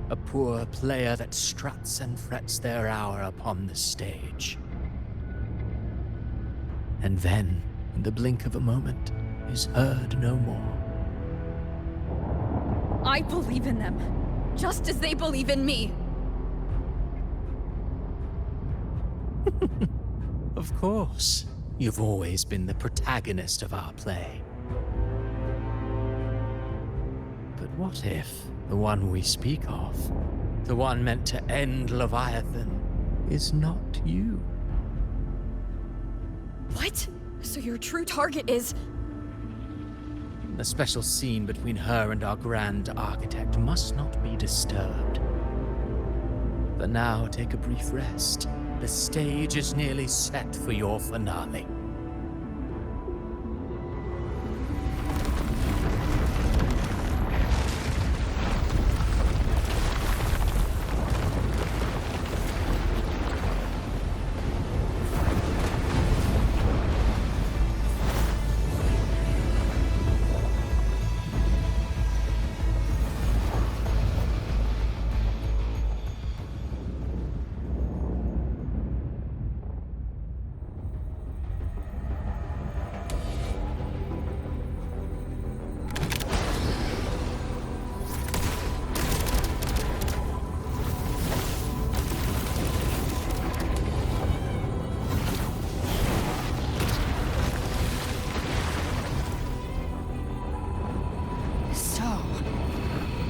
A poor player that struts and frets their hour upon the stage. And then, in the blink of a moment, is heard no more. I believe in them, just as they believe in me. Of course, you've always been the protagonist of our play. But what if the one we speak of, the one meant to end Leviathan, is not you? What? So your true target is... The special scene between her and our grand architect must not be disturbed. But now take a brief rest. The stage is nearly set for your finale.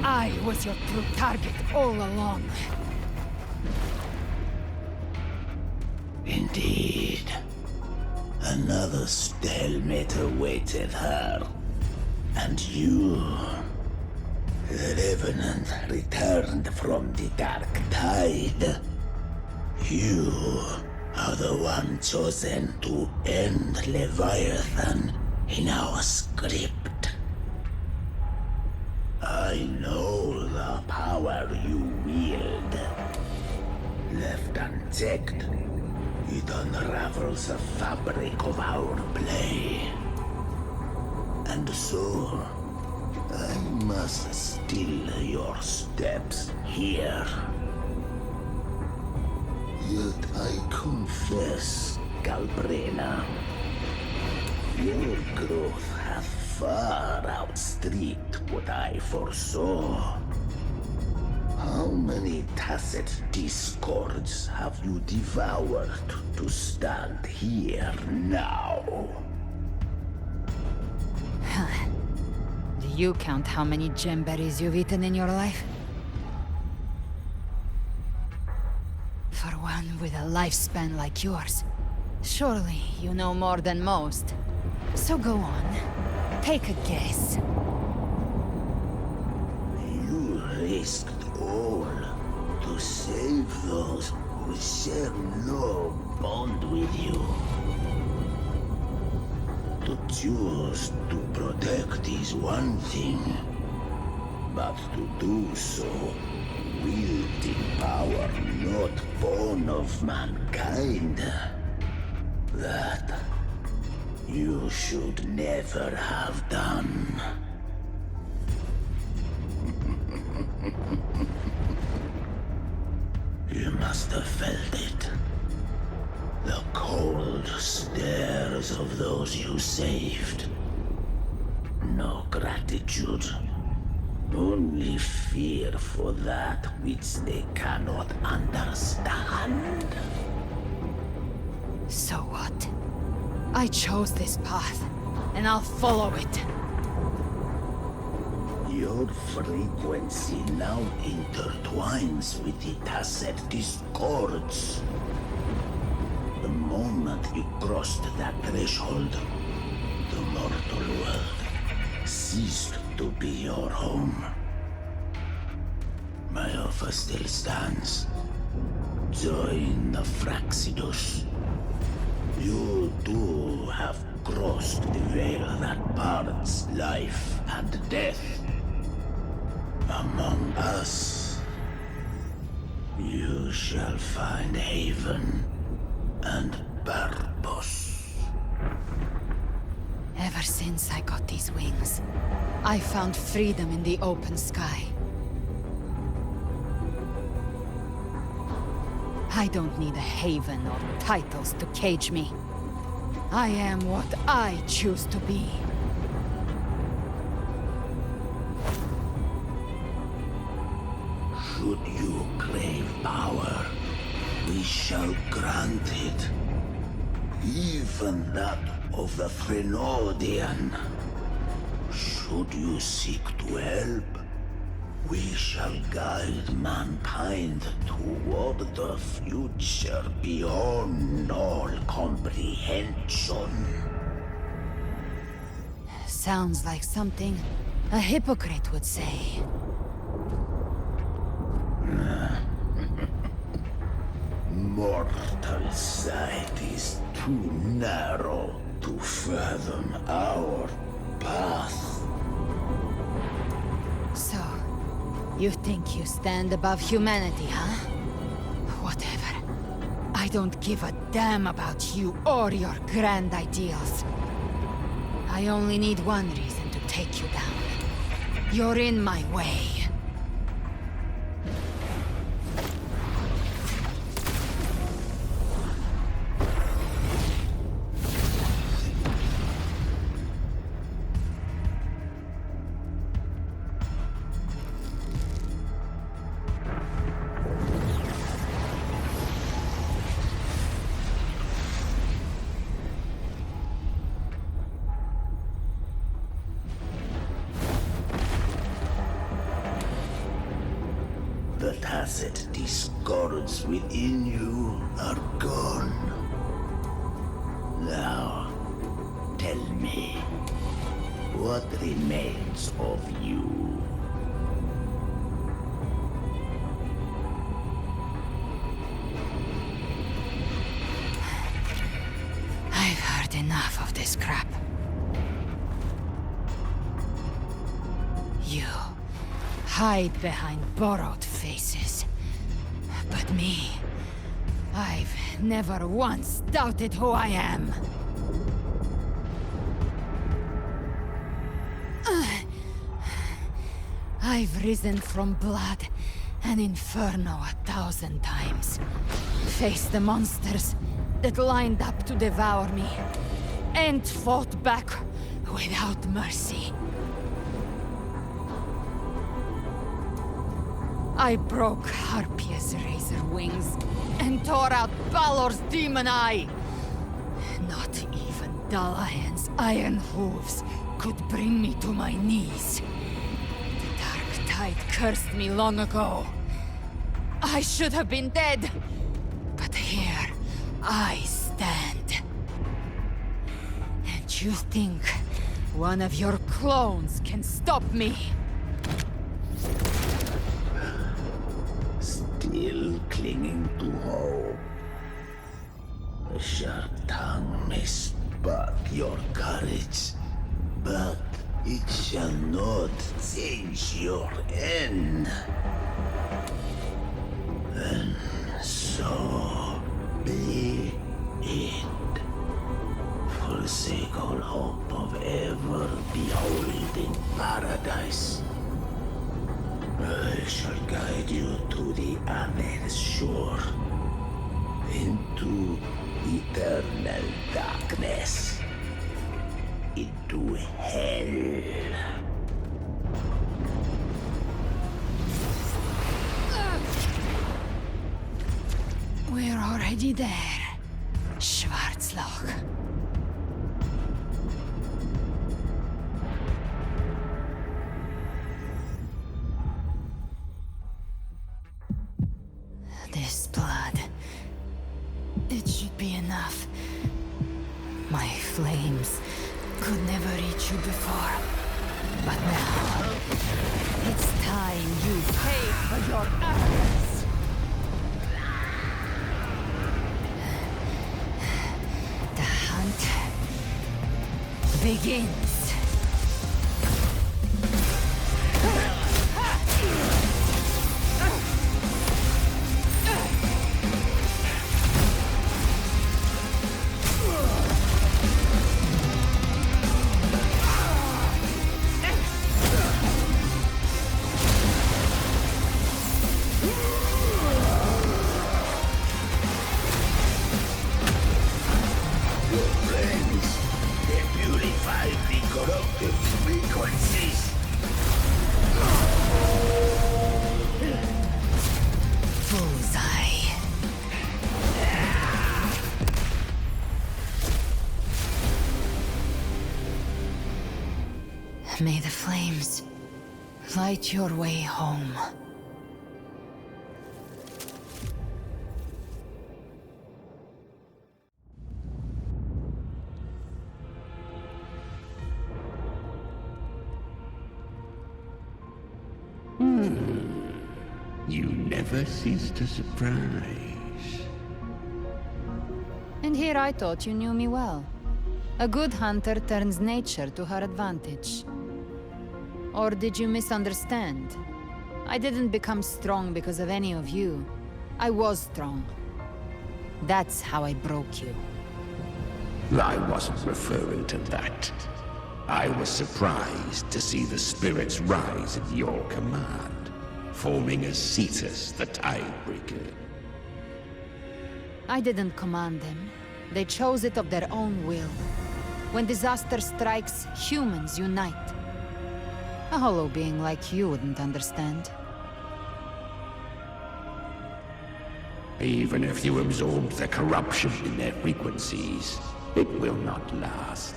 I was your true target all along. Indeed. Another stalemate awaited her. And you... The Revenant returned from the Dark Tide. You are the one chosen to end Leviathan in our script. I know the power you wield. Left unchecked, it unravels the fabric of our play. And so, I must still your steps here. Yet I confess, Galbrena, your growth hath far outstripped what I foresaw. How many tacit discords have you devoured to stand here now? Do you count how many gemberries you've eaten in your life? For one with a lifespan like yours, surely you know more than most. So go on, take a guess. You risked all to save those who share no bond with you. To choose to protect is one thing, but to do so wielding power not born of mankind, that you should never have done. You must have felt it. The cold stares of those you saved. No gratitude. Only fear for that which they cannot understand. So what? I chose this path, and I'll follow it. Your frequency now intertwines with the tacit discords. The moment you crossed that threshold, the mortal world ceased to be your home. My offer still stands. Join the Fraxidus. You too have crossed the veil that parts life and death. Among us, you shall find haven and purpose. Ever since I got these wings, I found freedom in the open sky. I don't need a haven or titles to cage me. I am what I choose to be. Should you crave power, we shall grant it. Even that of the Frenodian. Should you seek to help, we shall guide mankind toward the future beyond all comprehension. Sounds like something a hypocrite would say. Mortal sight is too narrow to fathom our path. So, you think you stand above humanity, huh? Whatever. I don't give a damn about you or your grand ideals. I only need one reason to take you down. You're in my way. The tacit discords within you are gone. Now, tell me, what remains of you? I've heard enough of this crap. You hide behind borrowed faces. But me, I've never once doubted who I am. I've risen from blood and inferno 1,000 times. Faced the monsters that lined up to devour me, and fought back without mercy. I broke Harpia's razor wings and tore out Balor's demon eye. Not even Dalahan's iron hooves could bring me to my knees. The dark tide cursed me long ago. I should have been dead, but here I stand. And you think one of your clones can stop me? Still clinging to hope. A sharp tongue may spark your courage, but it shall not change your end. And so be it. Forsake all hope of ever beholding paradise. I shall guide you to the other shore, into eternal darkness, into hell. We're already there, Schwarzloch. This blood, it should be enough. My flames could never reach you before, but now it's time you pay for your arrogance. The hunt begins. Light your way home. You never cease to surprise. And here I thought you knew me well. A good hunter turns nature to her advantage. Or did you misunderstand? I didn't become strong because of any of you. I was strong. That's how I broke you. I wasn't referring to that. I was surprised to see the spirits rise at your command, forming as Cetus the Tidebreaker. I didn't command them. They chose it of their own will. When disaster strikes, humans unite. A hollow being like you wouldn't understand. Even if you absorb the corruption in their frequencies, it will not last.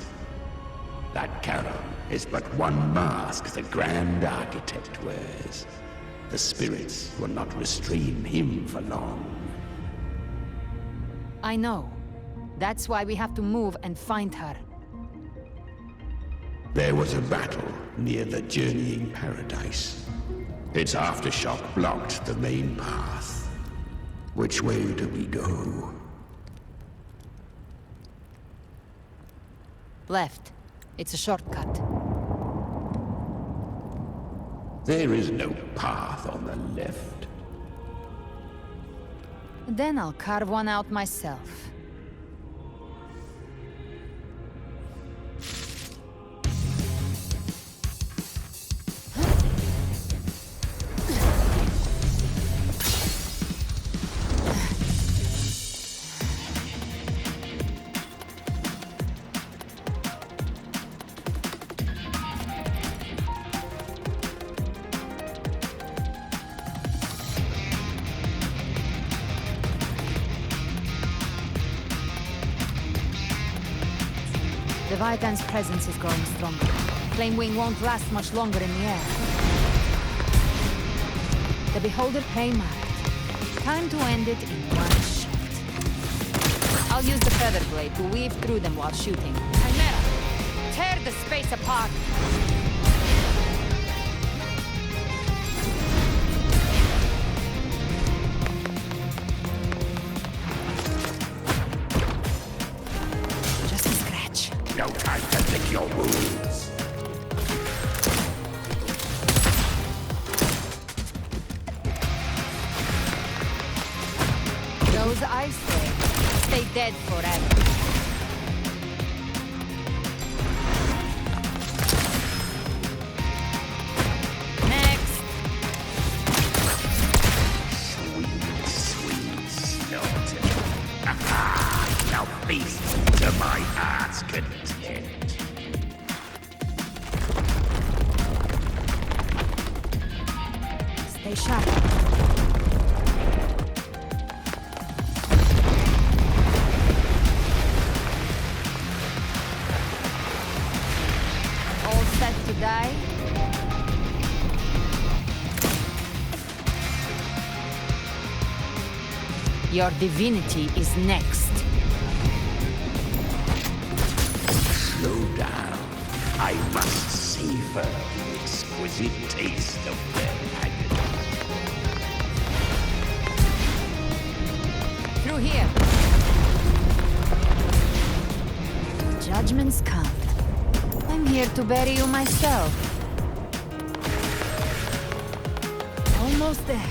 That Charon is but one mask the Grand Architect wears. The spirits will not restrain him for long. I know. That's why we have to move and find her. There was a battle near the Journeying Paradise. Its aftershock blocked the main path. Which way do we go? Left. It's a shortcut. There is no path on the left. Then I'll carve one out myself. The Vitan's presence is growing stronger. Flamewing won't last much longer in the air. The Beholder prey marked. Time to end it in one shot. I'll use the Feather Blade to weave through them while shooting. Chimera! Tear the space apart! Just a scratch. No time to lick your wounds. Those ice blades stay dead forever. Next! Sweet, sweet skeleton. Aha! Now feast to my heart's content. Stay sharp. All set to die? Your divinity is next. Slow down. I must savor the exquisite taste of their agony. Through here. Judgment's come. I'm here to bury you myself. Almost there.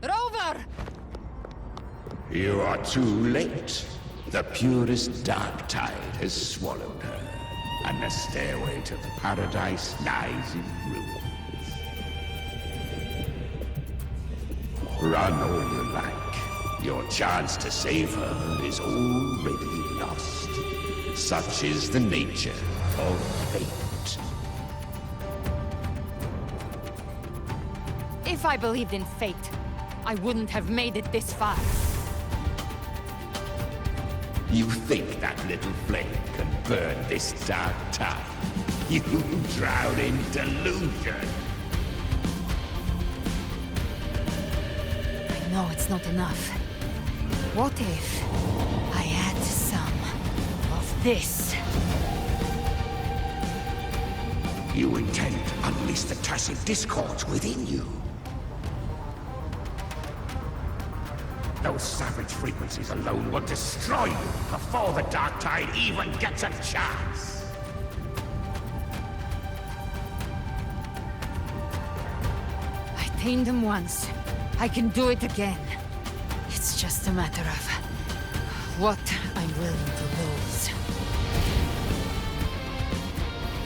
Rover! You are too late. The purest dark tide has swallowed her, and the stairway to the paradise lies in ruins. Run all you like, Your chance to save her is already lost. Such is the nature of fate. If I believed in fate, I wouldn't have made it this far. You think that little flame can burn this dark tide? You drown in delusion. I know it's not enough. What if I add some of this? You intend to unleash the tacit discord within you. Those savage frequencies alone will destroy you before the Dark Tide even gets a chance. I tamed them once. I can do it again. It's just a matter of what I'm willing to lose.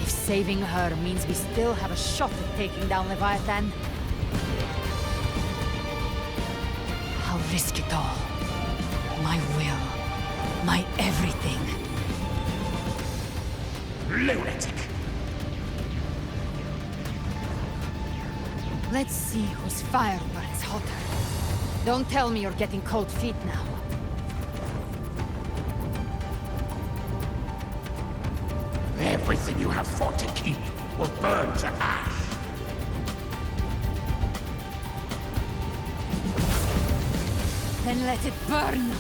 If saving her means we still have a shot at taking down Leviathan, I'll risk it all. My will. My everything. Lunatic! Let's see whose fire burns hotter. Don't tell me you're getting cold feet now. Everything you have fought to keep will burn to ash. Then let it burn!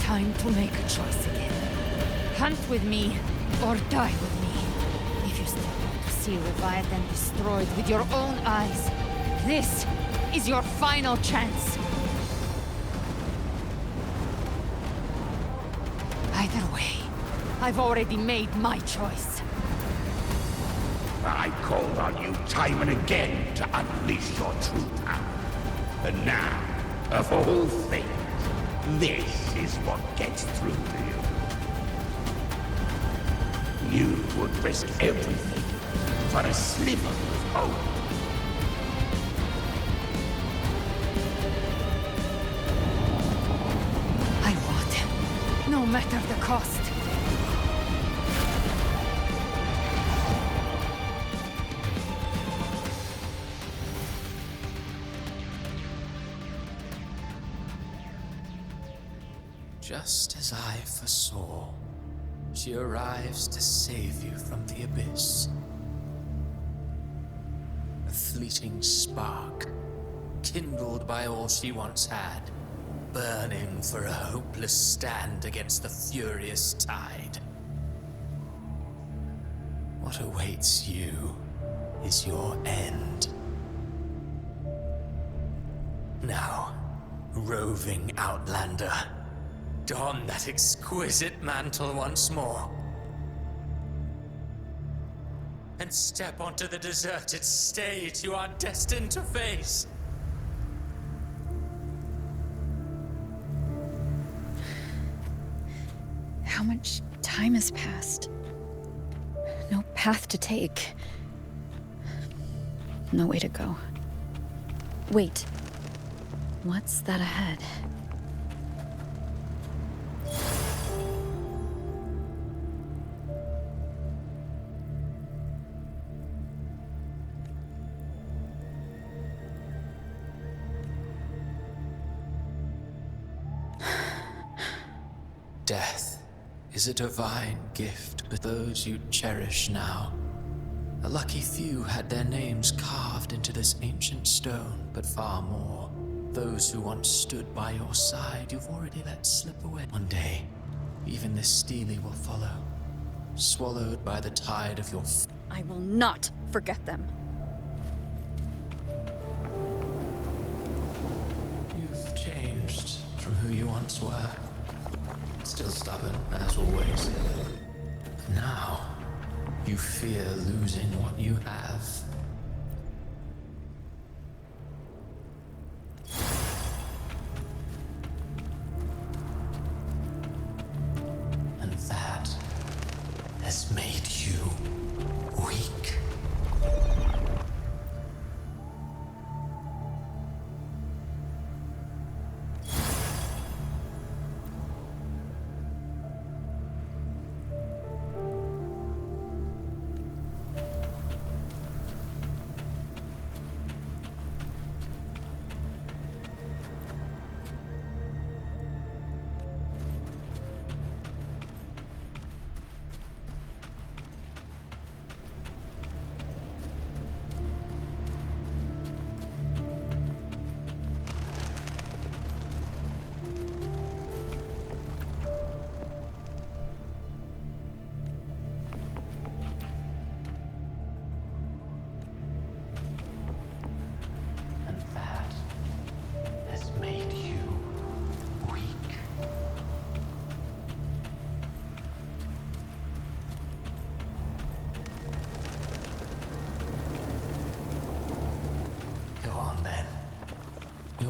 Time to make a choice again. Hunt with me, or die with me. If you still want to see Leviathan destroyed with your own eyes, this is your final chance. Either way, I've already made my choice. I called on you time and again to unleash your true power. And now, of all things, this is what gets through to you. You would risk everything for a sliver of hope. I would, no matter the cost. Just as I foresaw, she arrives to save you from the abyss. A fleeting spark, kindled by all she once had, burning for a hopeless stand against the furious tide. What awaits you is your end. Now, roving outlander, don that exquisite mantle once more. And step onto the deserted stage you are destined to face. How much time has passed? No path to take. No way to go. Wait. What's that ahead? Death is a divine gift with those you cherish now. A lucky few had their names carved into this ancient stone, but far more, those who once stood by your side, you've already let slip away. One day, even this Steely will follow, swallowed by the tide of your I will not forget them. You've changed from who you once were. Still stubborn, as always. Now, you fear losing what you have. And that has made you weak.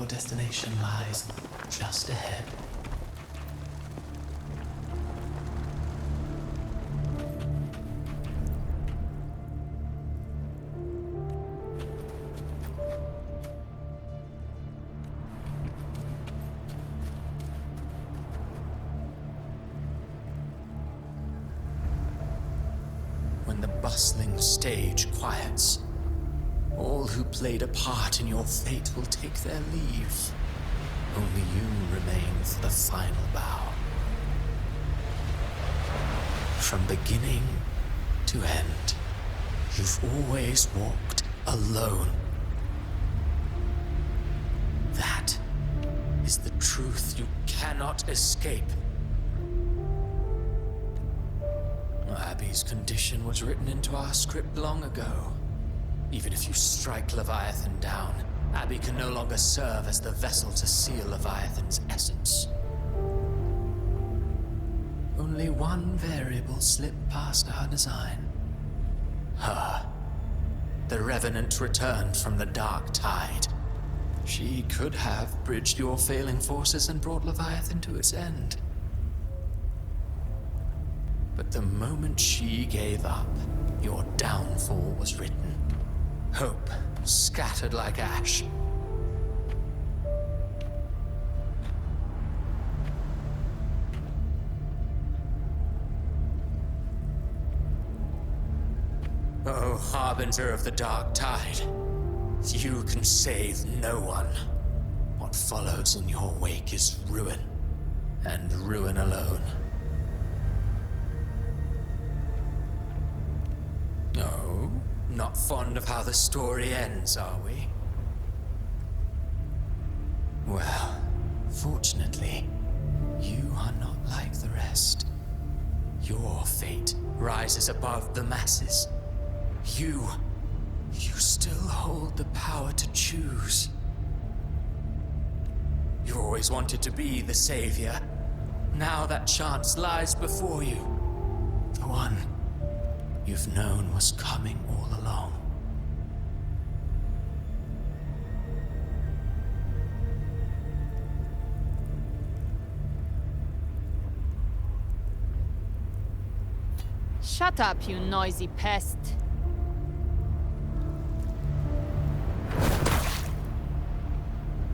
your destination lies just ahead. When the bustling stage quiets, all who played a part in your fate will take their leave. Only you remain for the final bow. From beginning to end, you've always walked alone. That is the truth you cannot escape. Abby's condition was written into our script long ago. Even if you strike Leviathan down, Abby can no longer serve as the vessel to seal Leviathan's essence. Only one variable slipped past our design. Her. The Revenant returned from the dark tide. She could have bridged your failing forces and brought Leviathan to its end. But the moment she gave up, your downfall was written. Hope scattered like ash. Oh, harbinger of the dark tide, you can save no one. What follows in your wake is ruin, and ruin alone. No, not fond of how the story ends, are we? Well, fortunately, you are not like the rest. Your fate rises above the masses. You still hold the power to choose. You always wanted to be the savior. Now that chance lies before you. The one you've known was coming all along. Shut up, you noisy pest.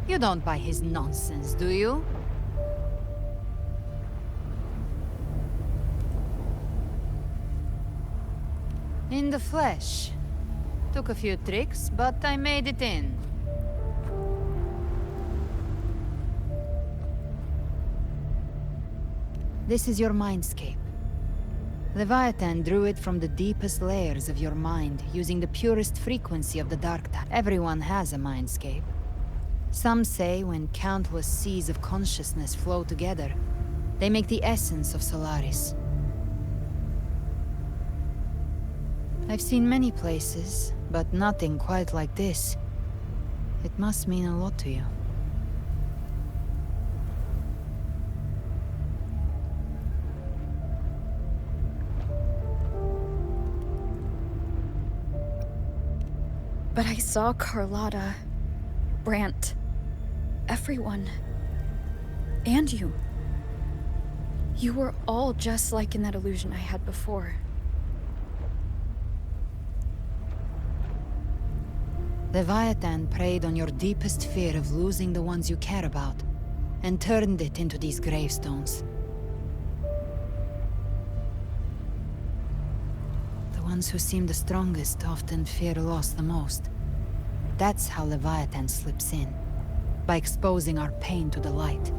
You don't buy his nonsense, do you? In the flesh. Took a few tricks, but I made it in. This is your mindscape. Leviathan drew it from the deepest layers of your mind, using the purest frequency of the dark time. Everyone has a mindscape. Some say when countless seas of consciousness flow together, they make the essence of Solaris. I've seen many places, but nothing quite like this. It must mean a lot to you. But I saw Carlotta, Brant, everyone. And you. You were all just like in that illusion I had before. Leviathan preyed on your deepest fear of losing the ones you care about, and turned it into these gravestones. The ones who seem the strongest often fear loss the most. That's how Leviathan slips in, by exposing our pain to the light.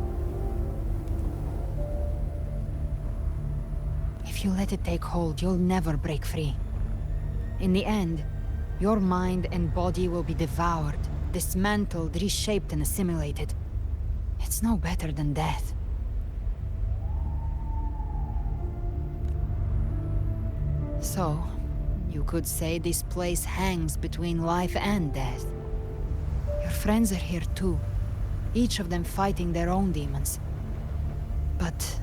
If you let it take hold, you'll never break free. In the end, your mind and body will be devoured, dismantled, reshaped, and assimilated. It's no better than death. So, you could say this place hangs between life and death. Your friends are here too, each of them fighting their own demons. But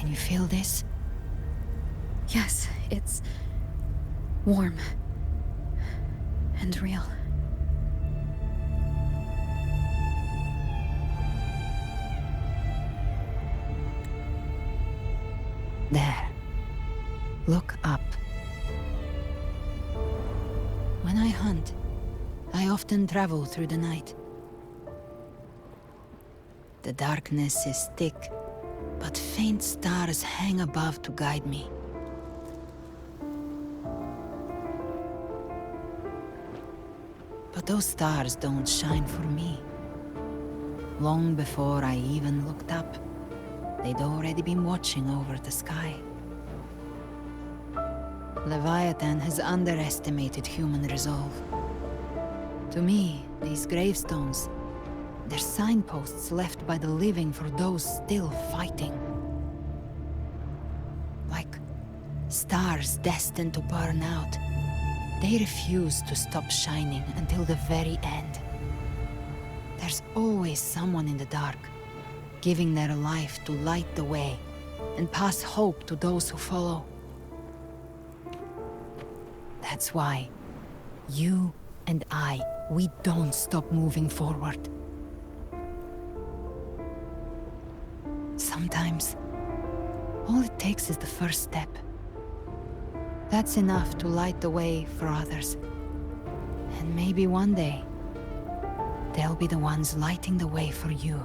You feel this? Yes, it's warm and real. There. Look up. When I hunt, I often travel through the night. The darkness is thick, but faint stars hang above to guide me. But those stars don't shine for me. Long before I even looked up, they'd already been watching over the sky. Leviathan has underestimated human resolve. To me, these gravestones, they're signposts left by the living for those still fighting. Like stars destined to burn out. They refuse to stop shining until the very end. There's always someone in the dark, giving their life to light the way and pass hope to those who follow. That's why you and I, we don't stop moving forward. Sometimes, all it takes is the first step. That's enough to light the way for others. And maybe one day, they'll be the ones lighting the way for you.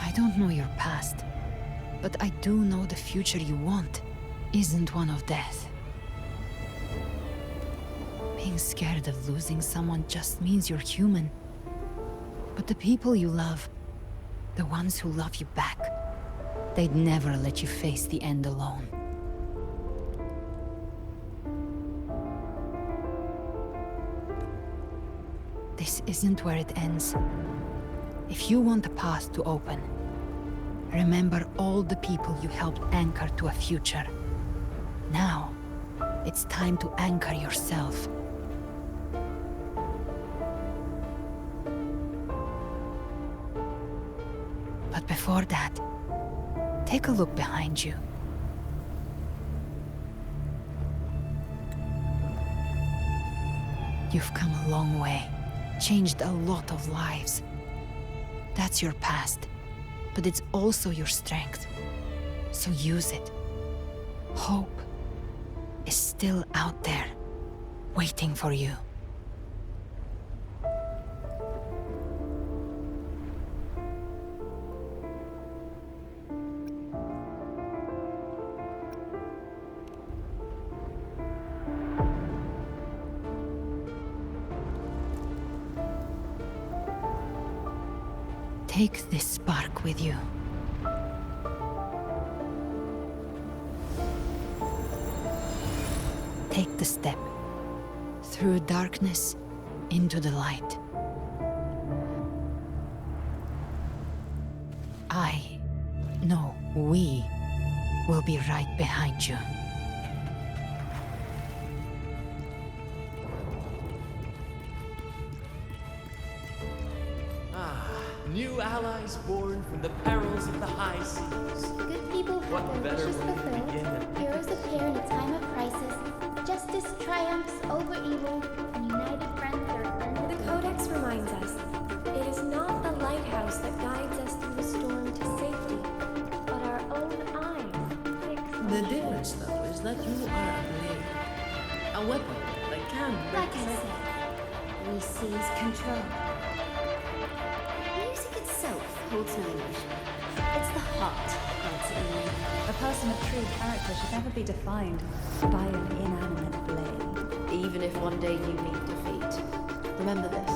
I don't know your past, but I do know the future you want isn't one of death. Being scared of losing someone just means you're human. But the people you love, the ones who love you back, they'd never let you face the end alone. This isn't where it ends. If you want the path to open, remember all the people you helped anchor to a future. Now, it's time to anchor yourself. But before that, take a look behind you. You've come a long way, changed a lot of lives. That's your past, but it's also your strength. So use it. Hope is still out there, waiting for you. Take this spark with you. Take the step through darkness into the light. We will be right behind you. New allies born from the perils of the high seas. Good people have What their better wishes way to fulfilled. begin? Heroes appear in a time of crisis. Justice triumphs over evil, and united friends are The Codex reminds us, it is not the lighthouse that guides us through the storm to safety, but our own eyes fixed on The shore. difference, though, is that you are a blade. A weapon that can break Like I through. said, we seize control. Music itself holds no emotion. It's the heart that grants it meaning. A person of true character should never be defined by an inanimate blade. Even if one day you meet defeat, remember this.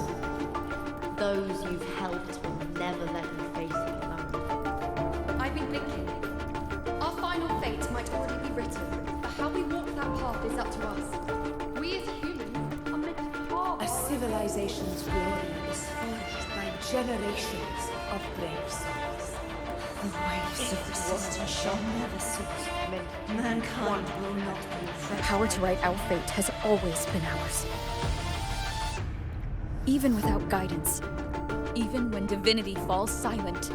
Those you've helped will never let you face it alone. I've been thinking. Our final fate might already be written, but how we walk that path is up to us. We as humans are meant to carve A civilization's glory is forged by generations of brave souls. The waves of resistance shall never cease. Mankind will not be The affected. power to write our fate has always been ours. Even without guidance, even when divinity falls silent,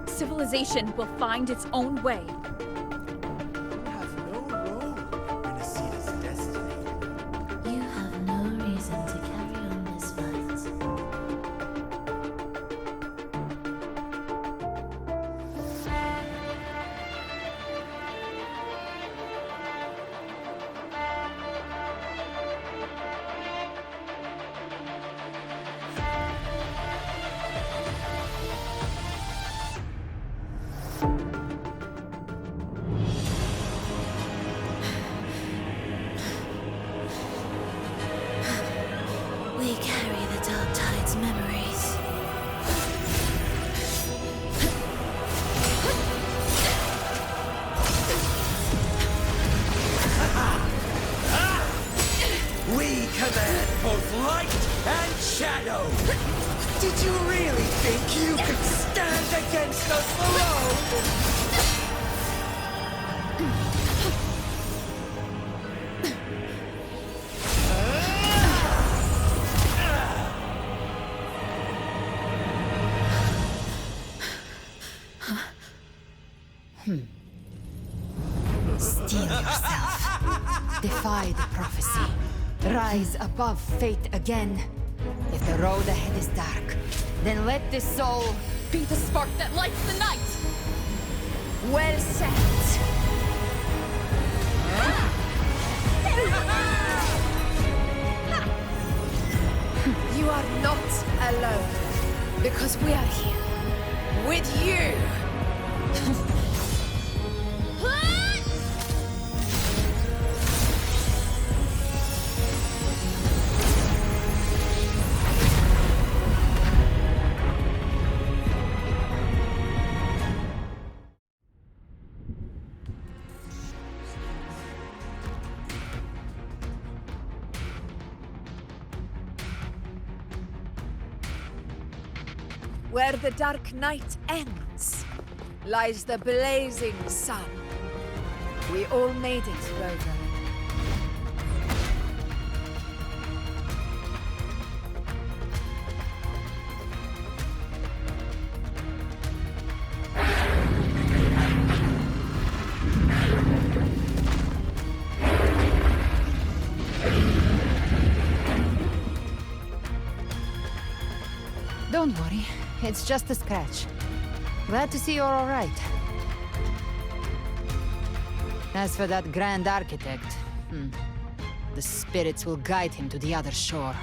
civilization will find its own way. You have no role in Asida's destiny. You have no reason to carry on this fight. We carry the Dark Tide's memories. We command both light and shadow! Did you really think you could stand against us alone? Steel yourself. Defy the prophecy. Rise above fate again. If the road ahead is dark, then let this soul Be the spark that lights the night! well set. You are not alone, because we are here with you. Where the dark night ends, lies the blazing sun. We all made it, Rover. Don't worry, it's just a scratch. Glad to see you're all right. As for that Grand Architect, the spirits will guide him to the other shore.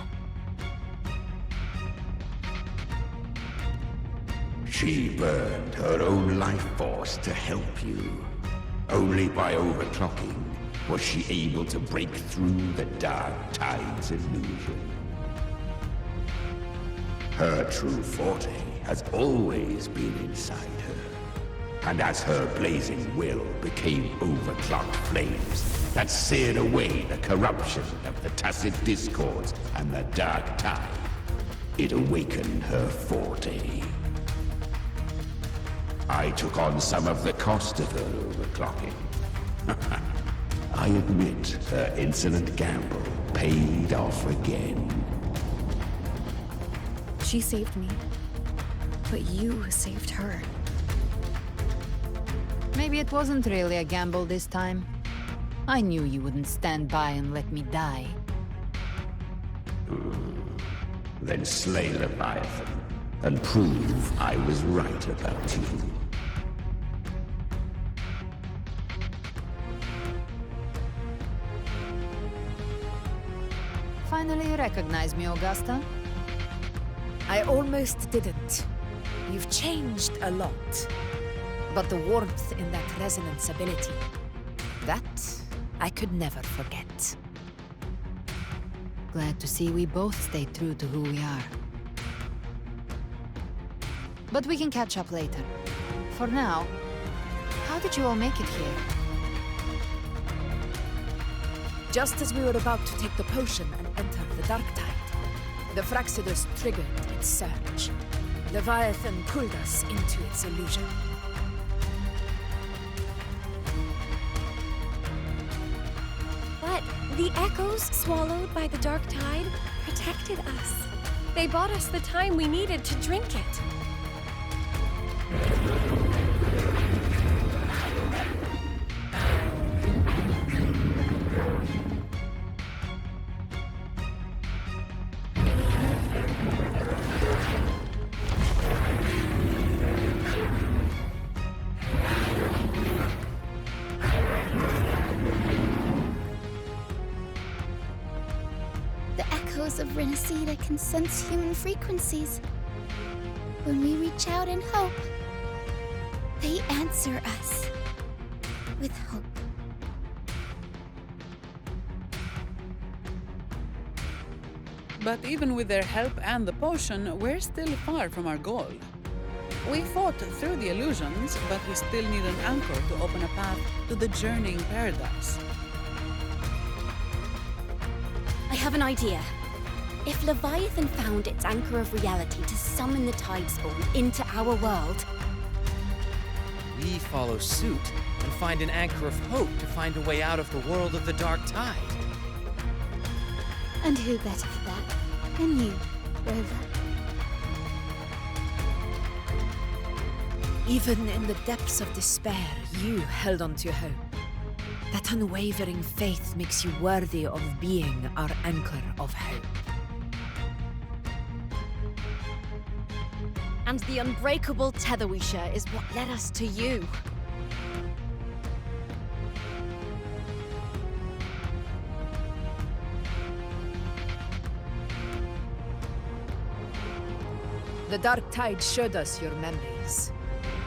She burned her own life force to help you. Only by overclocking was she able to break through the Dark Tide's illusion. Her true forte has always been inside her. And as her blazing will became overclocked flames that seared away the corruption of the tacit discords and the Dark Tide, it awakened her forte. I took on some of the cost of her overclocking. I admit her insolent gamble paid off again. She saved me, but you saved her. Maybe it wasn't really a gamble this time. I knew you wouldn't stand by and let me die. Then slay Leviathan and prove I was right about you. Finally you recognize me, Augusta? I almost didn't. You've changed a lot. But the warmth in that resonance ability, that I could never forget. Glad to see we both stayed true to who we are. But we can catch up later. For now, how did you all make it here? Just as we were about to take the potion and enter the Dark Tide, the Fraxidus triggered its surge. Leviathan pulled us into its illusion. But the echoes swallowed by the dark tide protected us. They bought us the time we needed to drink it. Of Renacida can sense human frequencies. When we reach out in hope, they answer us with hope. But even with their help and the potion, we're still far from our goal. We fought through the illusions, but we still need an anchor to open a path to the journeying paradise. I have an idea. If Leviathan found its anchor of reality to summon the Tidespawn into our world, we follow suit and find an anchor of hope to find a way out of the world of the dark tide. And who better for that than you, Rover? Even in the depths of despair, you held on to hope. That unwavering faith makes you worthy of being our anchor of hope. and the unbreakable tether we share is what led us to you. The Dark Tide showed us your memories.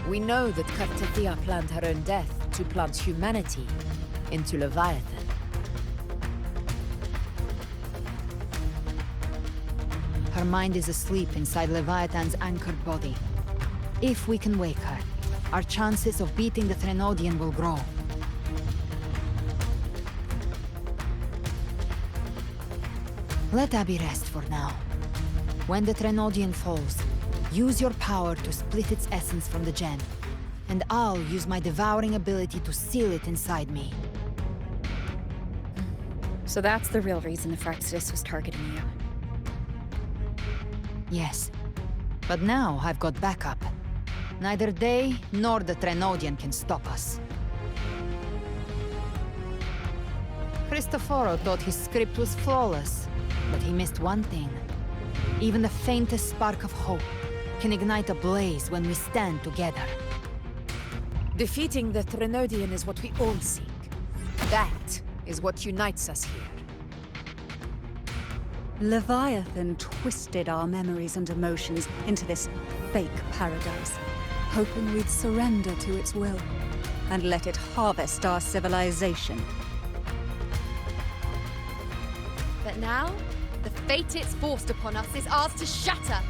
We know that Kartathea planned her own death to plant humanity into Leviathan. Her mind is asleep inside Leviathan's anchored body. If we can wake her, our chances of beating the Threnodian will grow. Let Abby rest for now. When the Threnodian falls, use your power to split its essence from the gem, and I'll use my devouring ability to seal it inside me. So that's the real reason the Frexidus was targeting you. Yes, but now I've got backup. Neither they nor the Threnodian can stop us. Cristoforo thought his script was flawless, but he missed one thing. Even the faintest spark of hope can ignite a blaze when we stand together. Defeating the Threnodian is what we all seek. That is what unites us here. Leviathan twisted our memories and emotions into this fake paradise, hoping we'd surrender to its will and let it harvest our civilization. But now, the fate it's forced upon us is ours to shatter.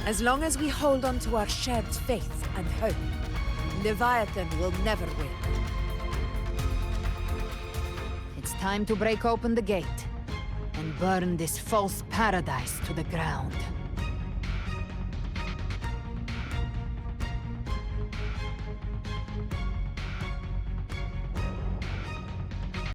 As long as we hold on to our shared faith and hope, Leviathan will never win. It's time to break open the gate and burn this false paradise to the ground.